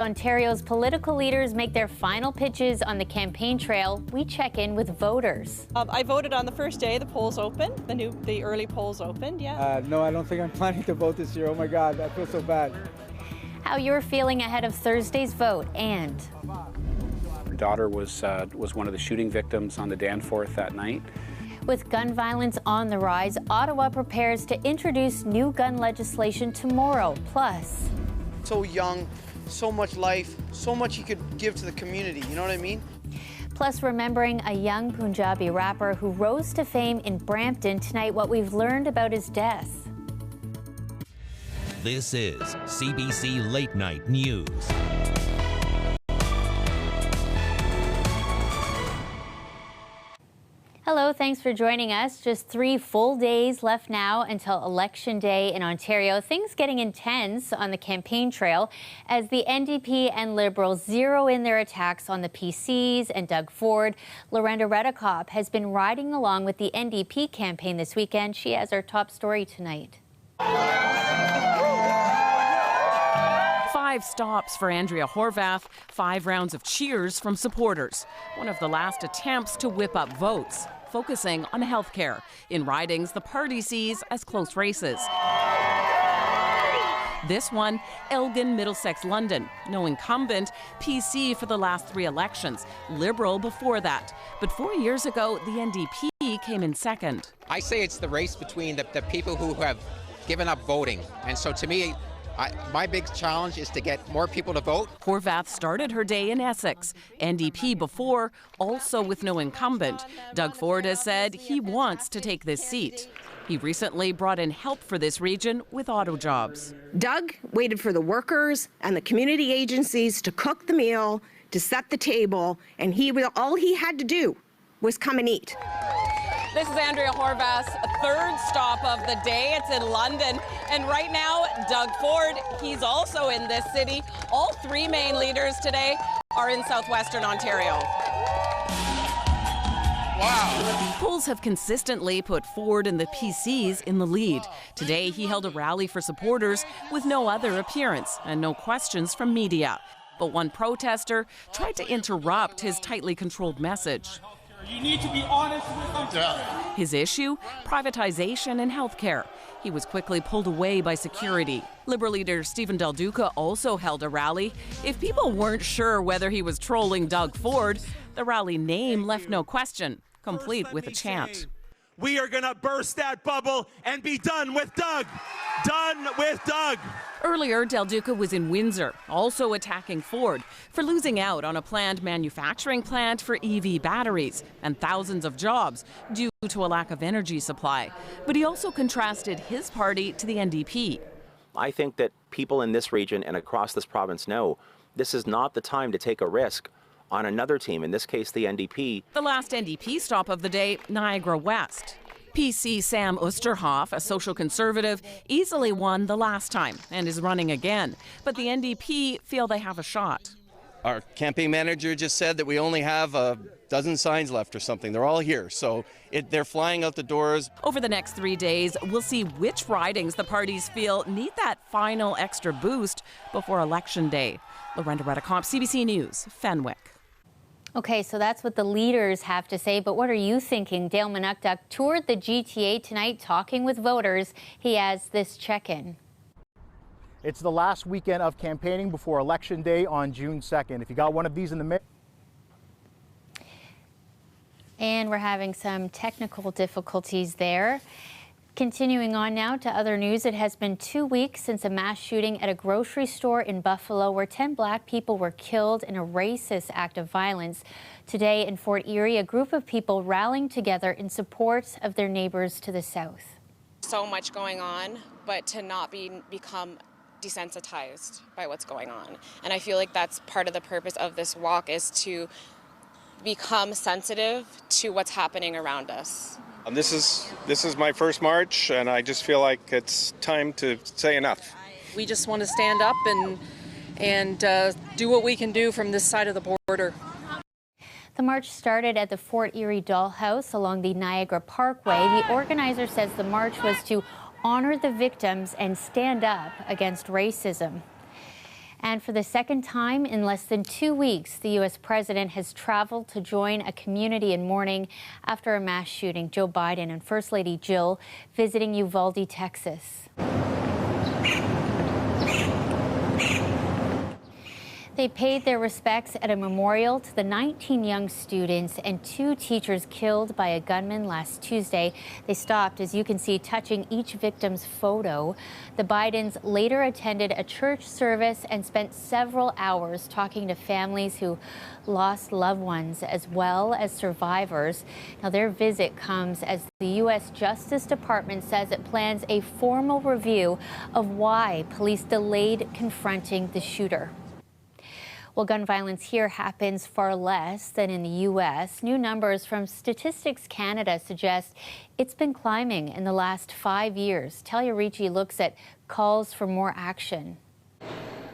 Ontario's political leaders make their final pitches on the campaign trail. We check in with voters. I voted on the first day the polls opened, the early polls opened, yeah. No, I don't think I'm planning to vote this year. Oh my God, I feel so bad. How you're feeling ahead of Thursday's vote, and her daughter was one of the shooting victims on the Danforth that night. With gun violence on the rise, Ottawa prepares to introduce new gun legislation tomorrow. Plus, so young, so much life, so much he could give to the community, you know what I mean? Plus, remembering a young Punjabi rapper who rose to fame in Brampton tonight, what we've learned about his death. This is CBC Late Night News. Hello, thanks for joining us. Just 3 full days left now until Election Day in Ontario. Things getting intense on the campaign trail as the NDP and Liberals zero in their attacks on the PCs and Doug Ford. Lorenda Redekop has been riding along with the NDP campaign this weekend. She has our top story tonight. 5 stops for Andrea Horwath, 5 rounds of cheers from supporters. One of the last attempts to whip up votes, focusing on health care in ridings the party sees as close races. This one, Elgin, Middlesex, London. No incumbent, PC for the last 3 elections, Liberal before that. But 4 years ago, the NDP came in second. I say it's the race between the people who have given up voting. And so to me, my big challenge is to get more people to vote. Horwath started her day in Essex. NDP before, also with no incumbent. Doug Ford has said he wants to take this seat. He recently brought in help for this region with auto jobs. Doug waited for the workers and the community agencies to cook the meal, to set the table, and all he had to do was come and eat. This is Andrea Horwath's 3rd stop of the day. It's in London. And right now, Doug Ford, he's also in this city. All 3 main leaders today are in southwestern Ontario. Wow. Polls have consistently put Ford and the PCs in the lead. Today, he held a rally for supporters with no other appearance and no questions from media. But one protester tried to interrupt his tightly controlled message. You need to be honest with them. His issue? Privatization and health care. He was quickly pulled away by security. Liberal leader Stephen Del Duca also held a rally. If people weren't sure whether he was trolling Doug Ford, the rally name left no question, complete with a chant. We are going to burst that bubble and be done with Doug. Done with Doug. Earlier, Del Duca was in Windsor, also attacking Ford for losing out on a planned manufacturing plant for EV batteries and thousands of jobs due to a lack of energy supply. But he also contrasted his party to the NDP. I think that people in this region and across this province know this is not the time to take a risk on another team, in this case the NDP. The last NDP stop of the day, Niagara West. PC Sam Oosterhoff, a social conservative, easily won the last time and is running again. But the NDP feel they have a shot. Our campaign manager just said that we only have a dozen signs left or something. They're all here, so they're flying out the doors. Over the next 3 days, we'll see which ridings the parties feel need that final extra boost before Election Day. Lorenda Redekop, CBC News, Fenwick. Okay, so that's what the leaders have to say, but what are you thinking? Dale Manukduk toured the GTA tonight talking with voters. He has this check-in. It's the last weekend of campaigning before Election Day on June 2nd. If you got one of these in the mix. And we're having some technical difficulties there. Continuing on now to other news, it has been 2 weeks since a mass shooting at a grocery store in Buffalo where 10 black people were killed in a racist act of violence. Today in Fort Erie, a group of people rallying together in support of their neighbors to the south. So much going on, but to not become desensitized by what's going on. And I feel like that's part of the purpose of this walk, is to become sensitive to what's happening around us. This is my first march, and I just feel like it's time to say enough. We just want to stand up and do what we can do from this side of the border. The march started at the Fort Erie Dollhouse along the Niagara Parkway. The organizer says the march was to honor the victims and stand up against racism. And for the second time in less than 2 weeks, the U.S. president has traveled to join a community in mourning after a mass shooting. Joe Biden and First Lady Jill visiting Uvalde, Texas. They paid their respects at a memorial to the 19 young students and 2 teachers killed by a gunman last Tuesday. They stopped, as you can see, touching each victim's photo. The Bidens later attended a church service and spent several hours talking to families who lost loved ones as well as survivors. Now, their visit comes as the U.S. Justice Department says it plans a formal review of why police delayed confronting the shooter. Well, gun violence here happens far less than in the U.S. New numbers from Statistics Canada suggest it's been climbing in the last 5 years. Talia Ricci looks at calls for more action.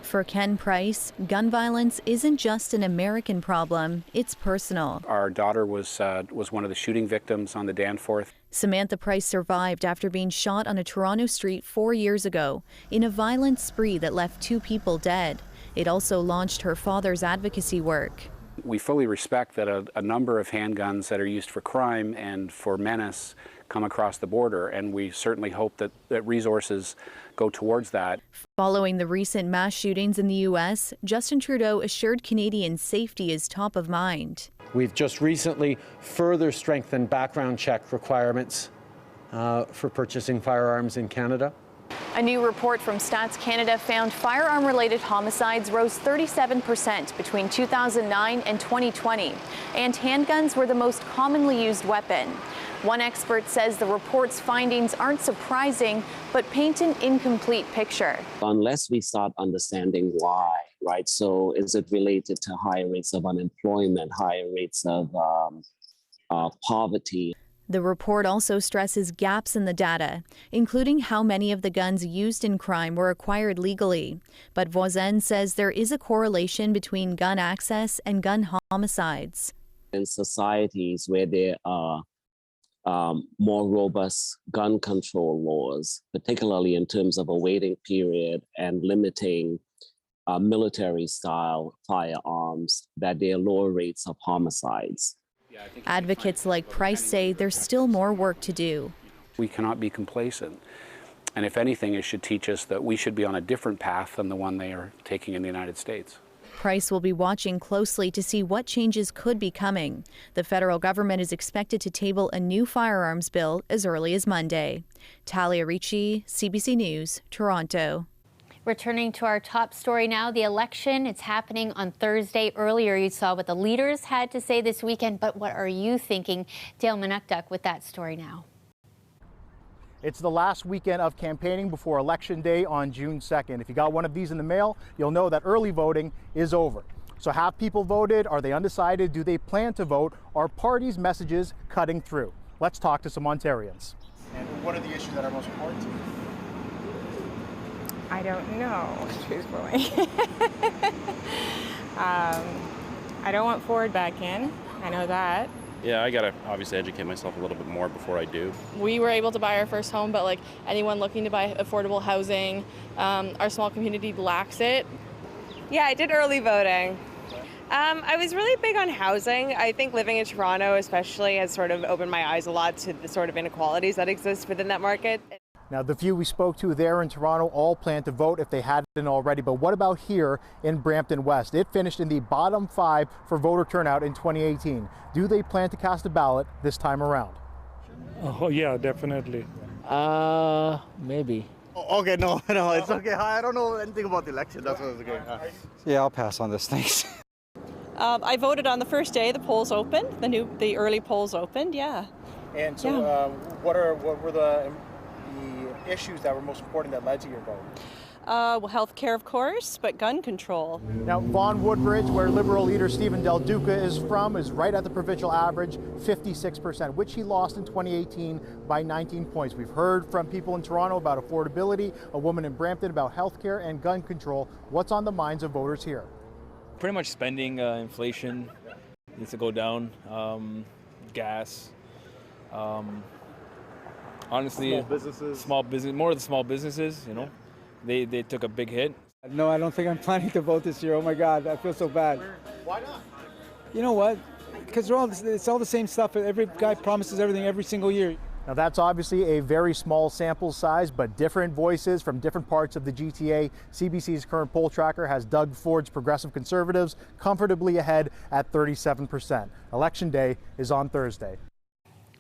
For Ken Price, gun violence isn't just an American problem, it's personal. Our daughter was one of the shooting victims on the Danforth. Samantha Price survived after being shot on a Toronto street 4 years ago in a violent spree that left 2 people dead. It also launched her father's advocacy work. We fully respect that a number of handguns that are used for crime and for menace come across the border, and we certainly hope that resources go towards that. Following the recent mass shootings in the U.S., Justin Trudeau assured Canadians safety is top of mind. We've just recently further strengthened background check requirements for purchasing firearms in Canada. A new report from Stats Canada found firearm-related homicides rose 37% between 2009 and 2020, and handguns were the most commonly used weapon. One expert says the report's findings aren't surprising, but paint an incomplete picture. Unless we start understanding why, right? So is it related to higher rates of unemployment, higher rates of poverty? The report also stresses gaps in the data, including how many of the guns used in crime were acquired legally. But Voisin says there is a correlation between gun access and gun homicides. In societies where there are more robust gun control laws, particularly in terms of a waiting period and limiting military-style firearms, that there are lower rates of homicides. Advocates like Price say there's still more work to do. We cannot be complacent. And if anything, it should teach us that we should be on a different path than the one they are taking in the United States. Price will be watching closely to see what changes could be coming. The federal government is expected to table a new firearms bill as early as Monday. Talia Ricci, CBC News, Toronto. Returning to our top story now, the election. It's happening on Thursday. Earlier, you saw what the leaders had to say this weekend, but what are you thinking? Dale Manukduk with that story now. It's the last weekend of campaigning before Election Day on June 2nd. If you got one of these in the mail, you'll know that early voting is over. So have people voted? Are they undecided? Do they plan to vote? Are parties' messages cutting through? Let's talk to some Ontarians. And what are the issues that are most important to you? I don't know, truthfully. I don't want Ford back in. I know that. Yeah, I gotta obviously educate myself a little bit more before I do. We were able to buy our first home, but like anyone looking to buy affordable housing, our small community lacks it. Yeah, I did early voting. I was really big on housing. I think living in Toronto especially has sort of opened my eyes a lot to the sort of inequalities that exist within that market. Now, the few we spoke to there in Toronto all plan to vote if they hadn't already. But what about here in Brampton West? It finished in the bottom 5 for voter turnout in 2018. Do they plan to cast a ballot this time around? Oh, yeah, definitely. Maybe. Oh, okay, no, it's okay. I don't know anything about the election. That's what I was going. Yeah, I'll pass on this. Thanks. I voted on the first day the polls opened. The early polls opened. Yeah. And so, what were the issues that were most important that led to your vote? Well, health care, of course, but gun control. Now, Vaughan Woodbridge, where Liberal leader Stephen Del Duca is from, is right at the provincial average, 56%, which he lost in 2018 by 19 points. We've heard from people in Toronto about affordability, a woman in Brampton about health care and gun control. What's on the minds of voters here? Pretty much spending, inflation needs to go down, gas. Honestly, more of the small businesses, you know, they took a big hit. No, I don't think I'm planning to vote this year. Oh my God, I feel so bad. Why not? You know what? Because it's all the same stuff. Every guy promises everything every single year. Now that's obviously a very small sample size, but different voices from different parts of the GTA. CBC's current poll tracker has Doug Ford's Progressive Conservatives comfortably ahead at 37%. Election day is on Thursday.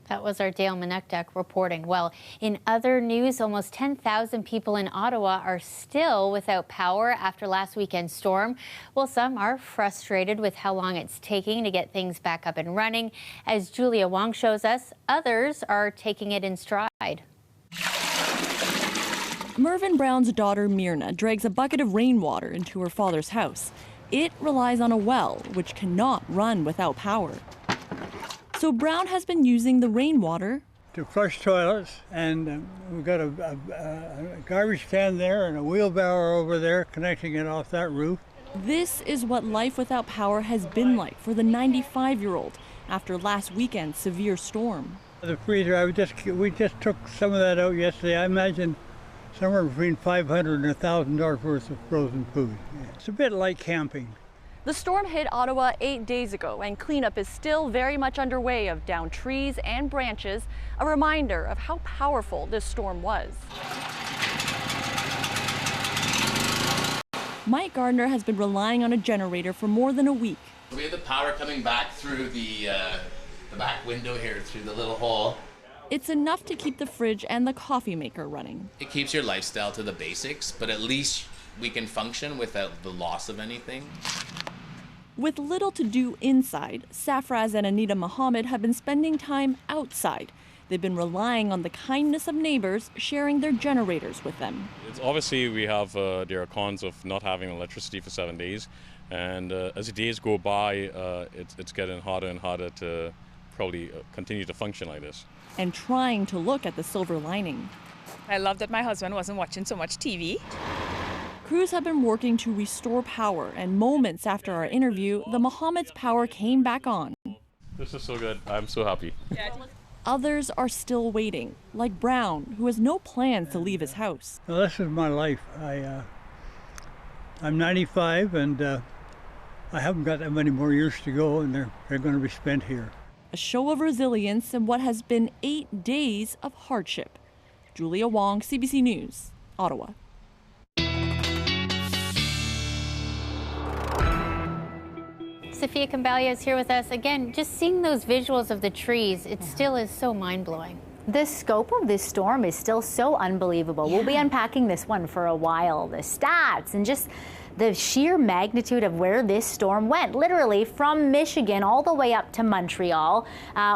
That was our Dale Manukduk reporting. Well, in other news, almost 10,000 people in Ottawa are still without power after last weekend's storm. Well, some are frustrated with how long it's taking to get things back up and running. As Julia Wong shows us, others are taking it in stride. Mervyn Brown's daughter Myrna drags a bucket of rainwater into her father's house. It relies on a well, which cannot run without power. So Brown has been using the rainwater to flush toilets, and we've got a garbage can there and a wheelbarrow over there connecting it off that roof. This is what life without power has been like for the 95-year-old after last weekend's severe storm. The freezer, we just took some of that out yesterday. I imagine somewhere between $500 and $1,000 worth of frozen food. It's a bit like camping. The storm hit Ottawa 8 days ago, and cleanup is still very much underway of downed trees and branches, a reminder of how powerful this storm was. Mike Gardner has been relying on a generator for more than a week. We have the power coming back through the back window here, through the little hole. It's enough to keep the fridge and the coffee maker running. It keeps your lifestyle to the basics, but at least we can function without the loss of anything. With little to do inside, Safraz and Anita Mohammed have been spending time outside. They've been relying on the kindness of neighbors sharing their generators with them. It's obviously, we have there are cons of not having electricity for 7 days, and as the days go by, it's getting harder and harder to probably continue to function like this. And trying to look at the silver lining. I love that my husband wasn't watching so much TV. Crews have been working to restore power, and moments after our interview, the Mohammed's power came back on. This is so good. I'm so happy. Others are still waiting, like Brown, who has no plans to leave his house. Well, this is my life. I'm 95, and I haven't got that many more years to go, and they're going to be spent here. A show of resilience in what has been 8 days of hardship. Julia Wong, CBC News, Ottawa. Sophia Cambalia is here with us. Again, just seeing those visuals of the trees, it still is so mind-blowing. The scope of this storm is still so unbelievable. Yeah. We'll be unpacking this one for a while, the stats and just the sheer magnitude of where this storm went, literally from Michigan all the way up to Montreal.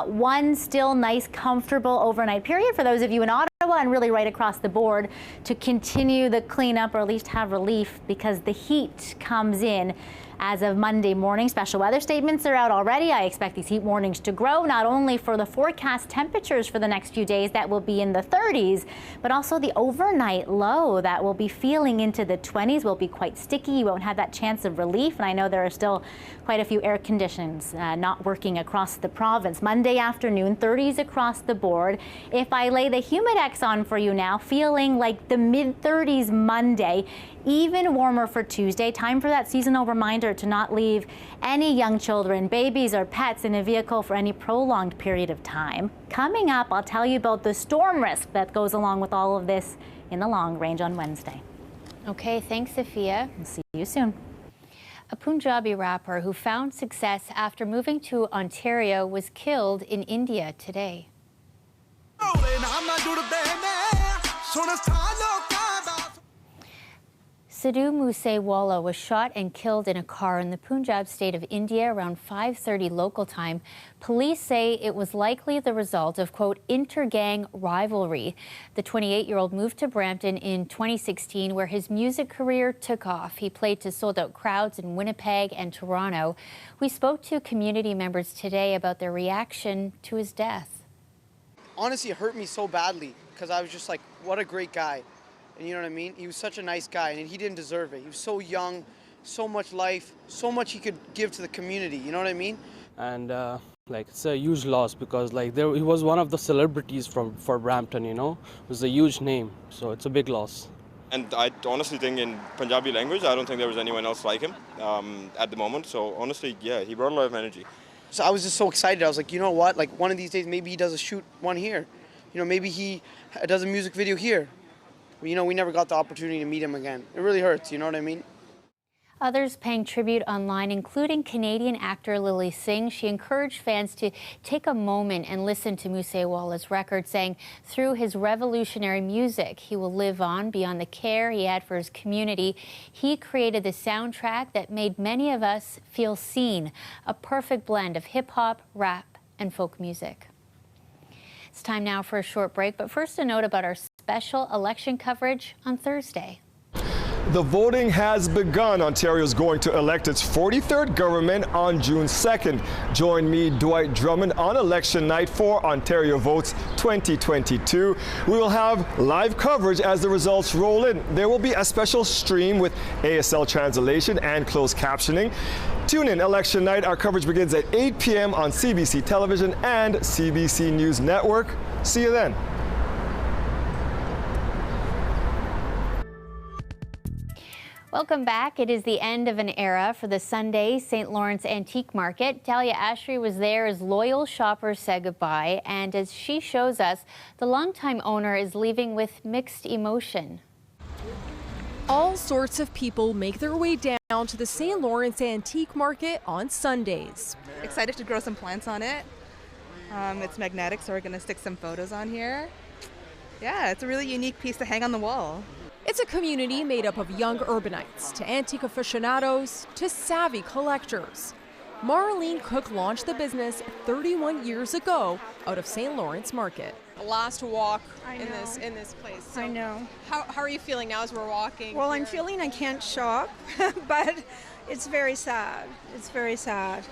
One still nice, comfortable overnight period for those of you in Ottawa and really right across the board to continue the cleanup or at least have relief because the heat comes in as of Monday morning. Special weather statements are out already. I expect these heat warnings to grow, not only for the forecast temperatures for the next few days that will be in the 30s, but also the overnight low that will be feeling into the 20s will be quite sticky. You won't have that chance of relief. And I know there are still quite a few air conditions not working across the province. Monday afternoon, 30s across the board. If I lay the Humidex on for you now, feeling like the mid-30s Monday, even warmer for Tuesday. Time for that seasonal reminder to not leave any young children, babies, or pets in a vehicle for any prolonged period of time. Coming up, I'll tell you about the storm risk that goes along with all of this in the long range on Wednesday. Okay, thanks, Sophia. I'll see you soon. A Punjabi rapper who found success after moving to Ontario was killed in India today. Sidhu Moosewala was shot and killed in a car in the Punjab state of India around 5:30 local time. Police say it was likely the result of, quote, inter-gang rivalry. The 28-year-old moved to Brampton in 2016, where his music career took off. He played to sold-out crowds in Winnipeg and Toronto. We spoke to community members today about their reaction to his death. Honestly, it hurt me so badly because I was just like, what a great guy. And you know what I mean? He was such a nice guy, and he didn't deserve it. He was so young, so much life, so much he could give to the community. You know what I mean? And like it's a huge loss because like he was one of the celebrities for Brampton. You know, it was a huge name, so it's a big loss. And I honestly think in Punjabi language, I don't think there was anyone else like him at the moment. So honestly, yeah, he brought a lot of energy. So I was just so excited. I was like, you know what? Like one of these days, maybe he does a shoot one here. You know, maybe he does a music video here. You know, we never got the opportunity to meet him again. It really hurts, you know what I mean? Others paying tribute online, including Canadian actor Lily Singh. She encouraged fans to take a moment and listen to Moosewala's record, saying through his revolutionary music, he will live on beyond the care he had for his community. He created the soundtrack that made many of us feel seen, a perfect blend of hip-hop, rap, and folk music. It's time now for a short break, but first a note about our special election coverage on Thursday. The voting has begun. Ontario is going to elect its 43rd government on June 2nd. Join me, Dwight Drummond, on election night for Ontario Votes 2022. We will have live coverage as the results roll in. There will be a special stream with ASL translation and closed captioning. Tune in election night. Our coverage begins at 8 p.m. on CBC Television and CBC News Network. See you then. Welcome back. It is the end of an era for the Sunday St. Lawrence Antique Market. Talia Ashry was there as loyal shoppers said goodbye, and as she shows us, the longtime owner is leaving with mixed emotion. All sorts of people make their way down to the St. Lawrence Antique Market on Sundays. Excited to grow some plants on it. It's magnetic, so we're going to stick some photos on here. Yeah, it's a really unique piece to hang on the wall. It's a community made up of young urbanites to antique aficionados to savvy collectors. Marlene Cook launched the business 31 years ago out of St. Lawrence Market. Last walk in this place. So I know. How are you feeling now as we're walking? Well, here? I'm feeling I can't shop, but it's very sad. It's very sad.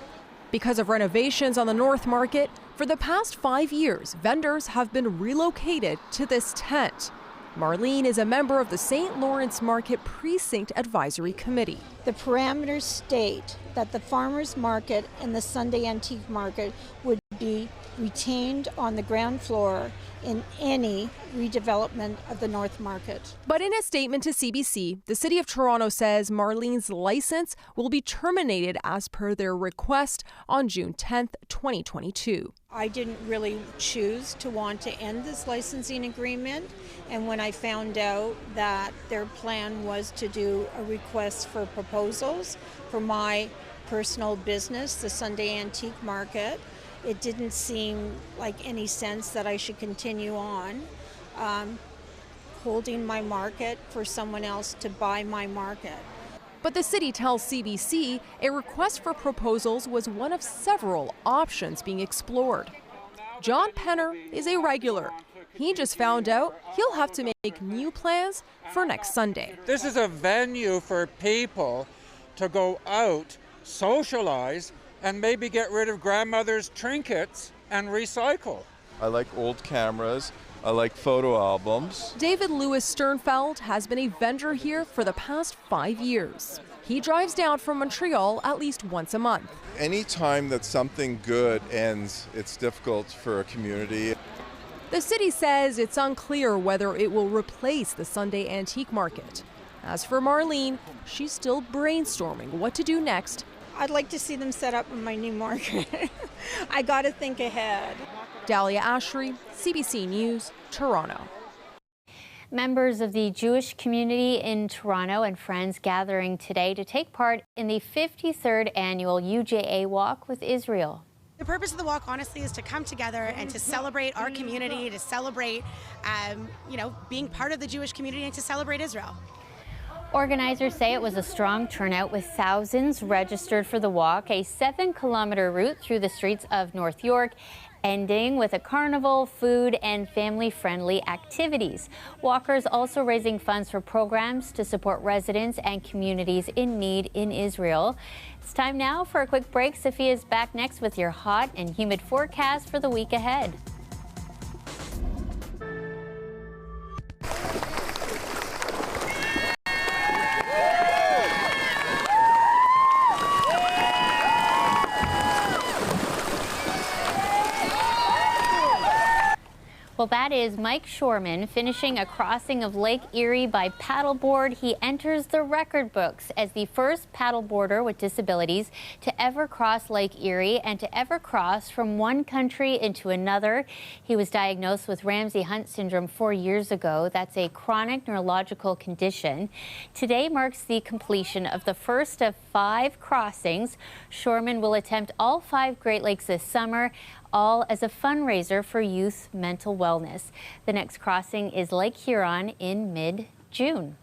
Because of renovations on the North Market, for the past 5 years, vendors have been relocated to this tent. Marlene is a member of the St. Lawrence Market Precinct Advisory Committee. The parameters state that the farmers market and the Sunday Antique Market would be retained on the ground floor in any redevelopment of the North Market. But in a statement to CBC, the City of Toronto says Marlene's license will be terminated as per their request on June 10th, 2022. I didn't really choose to want to end this licensing agreement, and when I found out that their plan was to do a request for proposals for my personal business, the Sunday Antique Market, it didn't seem like any sense that I should continue on holding my market for someone else to buy my market. But the city tells CBC a request for proposals was one of several options being explored. John Penner is a regular. He just found out he'll have to make new plans for next Sunday. This is a venue for people to go out, socialize, and maybe get rid of grandmother's trinkets and recycle. I like old cameras. I like photo albums. David Lewis Sternfeld has been a vendor here for the past 5 years. He drives down from Montreal at least once a month. Anytime that something good ends, it's difficult for a community. The city says it's unclear whether it will replace the Sunday Antique Market. As for Marlene, she's still brainstorming what to do next. I'd like to see them set up in my new market. I got to think ahead. Dahlia Ashry, CBC News, Toronto. Members of the Jewish community in Toronto and friends gathering today to take part in the 53rd annual UJA Walk with Israel. The purpose of the walk, honestly, is to come together and to celebrate our community, to celebrate, being part of the Jewish community and to celebrate Israel. Organizers say it was a strong turnout with thousands registered for the walk, a 7-kilometer route through the streets of North York, ending with a carnival, food, and family-friendly activities. Walkers also raising funds for programs to support residents and communities in need in Israel. It's time now for a quick break. Sophia's back next with your hot and humid forecast for the week ahead. Well, that is Mike Shorman finishing a crossing of Lake Erie by paddleboard. He enters the record books as the first paddleboarder with disabilities to ever cross Lake Erie and to ever cross from one country into another. He was diagnosed with Ramsay-Hunt syndrome 4 years ago. That's a chronic neurological condition. Today marks the completion of the first of 5 crossings. Shorman will attempt all 5 Great Lakes this summer, all as a fundraiser for youth mental wellness. The next crossing is Lake Huron in mid-June.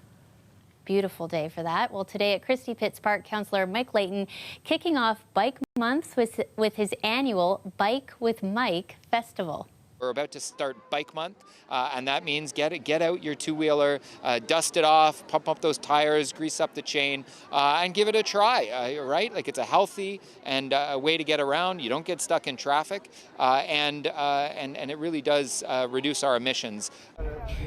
Beautiful day for that. Well, today at Christie Pitts Park, Councillor Mike Layton kicking off Bike Month with his annual Bike with Mike Festival. We're about to start Bike Month, and that means get out your two-wheeler, dust it off, pump up those tires, grease up the chain, and give it a try, right? Like, it's a healthy and a way to get around. You don't get stuck in traffic, and it really does reduce our emissions.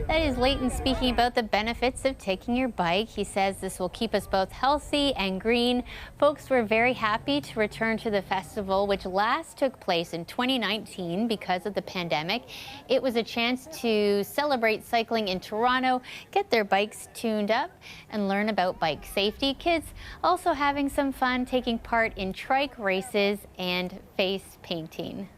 That is Layton speaking about the benefits of taking your bike. He says this will keep us both healthy and green. Folks were very happy to return to the festival, which last took place in 2019 because of the pandemic. It was a chance to celebrate cycling in Toronto, get their bikes tuned up, and learn about bike safety. Kids also having some fun taking part in trike races and face painting.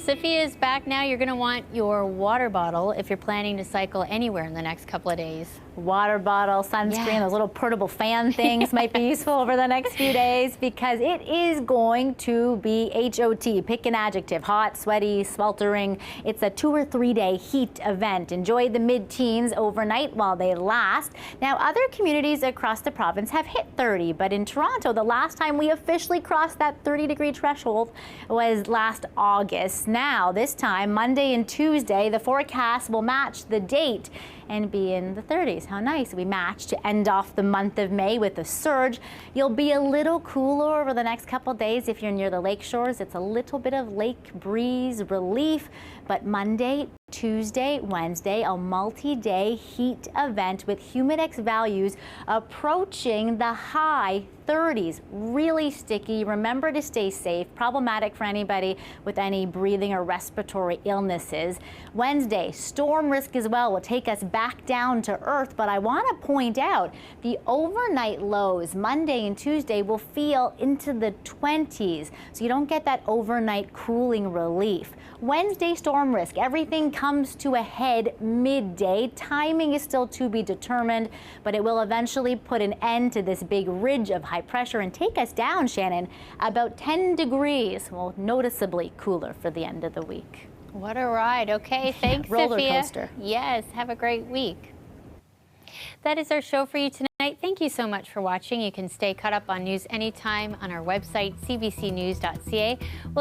Sophia is back now. You're going to want your water bottle if you're planning to cycle anywhere in the next couple of days. Water bottle, sunscreen, those little portable fan things might be useful over the next few days, because it is going to be HOT. Pick an adjective: hot, sweaty, sweltering. It's a 2 or 3 day heat event. Enjoy the mid-teens overnight while they last. Now, other communities across the province have hit 30, but in Toronto, the last time we officially crossed that 30-degree threshold was last August. Now, this time, Monday and Tuesday, the forecast will match the date and be in the 30s. How nice. We match to end off the month of May with a surge. You'll be a little cooler over the next couple days if you're near the lake shores. It's a little bit of lake breeze relief, but Monday, Tuesday, Wednesday, a multi-day heat event with humidex values approaching the high 30s. Really sticky. Remember to stay safe. Problematic for anybody with any breathing or respiratory illnesses. Wednesday, storm risk as well will take us back down to earth, but I want to point out the overnight lows Monday and Tuesday will feel into the 20s, so you don't get that overnight cooling relief. Wednesday, storm risk. Everything comes to a head midday. Timing is still to be determined, but it will eventually put an end to this big ridge of high pressure and take us down, Shannon, about 10 degrees. Well, noticeably cooler for the end of the week. What a ride. Okay, thanks, Roller Sophia. coaster. Yes, have a great week. That is our show for you tonight. Thank you so much for watching. You can stay caught up on news anytime on our website, cbcnews.ca. We'll